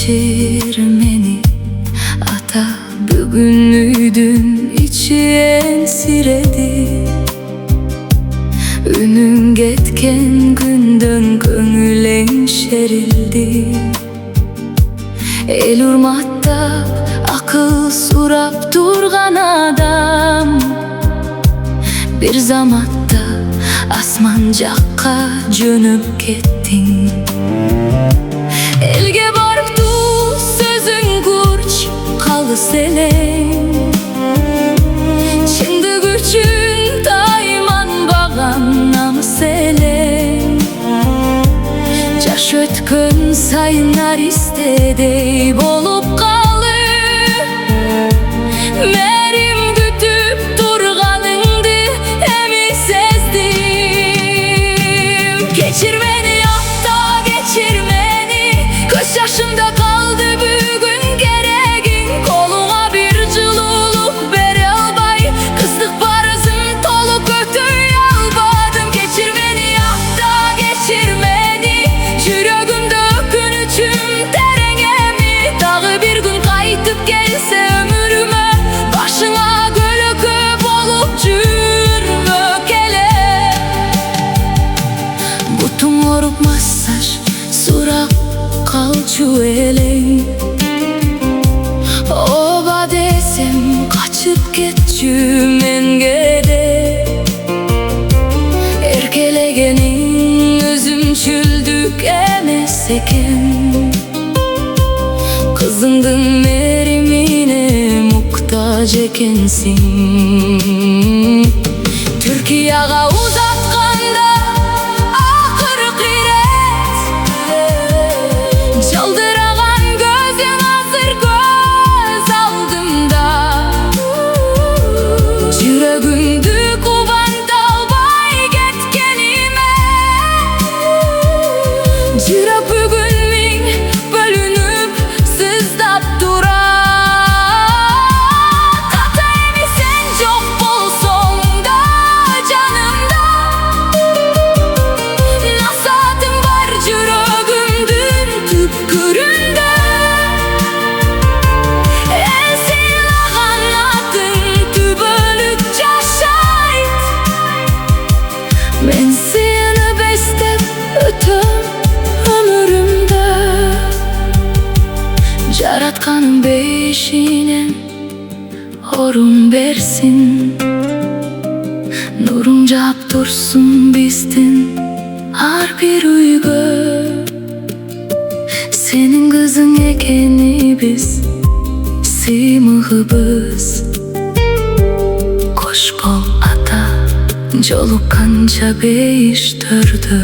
geçir meni ata, bugünlüydün içi ensiredi. Ünün getken gündön köngülen şerildi. El urmatta akıl surap durgan adam, bir zamatda asman jakka jönüp kettin. Elge barıptı sözün gurç kalыс eleң. Çındık üçün tayman bağan namыс eleң. Жаш өткөн сайын аристедей болуп калы, мээрим күтүп турганыңды эми сездим. Кечир мени ата, кечир мени, көз жашымда калды бүгүн керегиң. Колуңа бир жылуулук бере албай, кыздык парызын толук өтөй албадым. Кечир мени ата, кечир мени, жүрөгүмдө өкүнүчүм терең эми. Дагы бир күн кайтып келсе өмүрүмө, башыңа көлөкө болуп жүрмөк эле. Бутуң ооруп массаж сурап калчу элең. Ооба десем качып кетчү мен кээде. Эркелегениң өзүмчүлдүк эмес экен. Кызыңдын меримине муктаж экенсиң. Түркияга узатканда акыркы ирет, жалдыраган көзүң азыр көз алдымда. Жүрөгүмдү кубанта албай кеткениме, жүрөк бүгүн миң бөлүнүп сыздап турат. Ата эми сен жок болсоң да жанымда, насаатым бар жүрөгүмдүн түпкүрүндө. Эл сыйлаган атың түбөлүк жашайт. Мен сыйынып эстеп өтөм өмүрүмдө. Жаратканым бейишинен орун берсин. Нурун жаап турсун биздин ар бир үйгө. Сенин кызың экенибиз, сыймыгыбыз. Кош бол ата, жолукканча бейиштөрдө.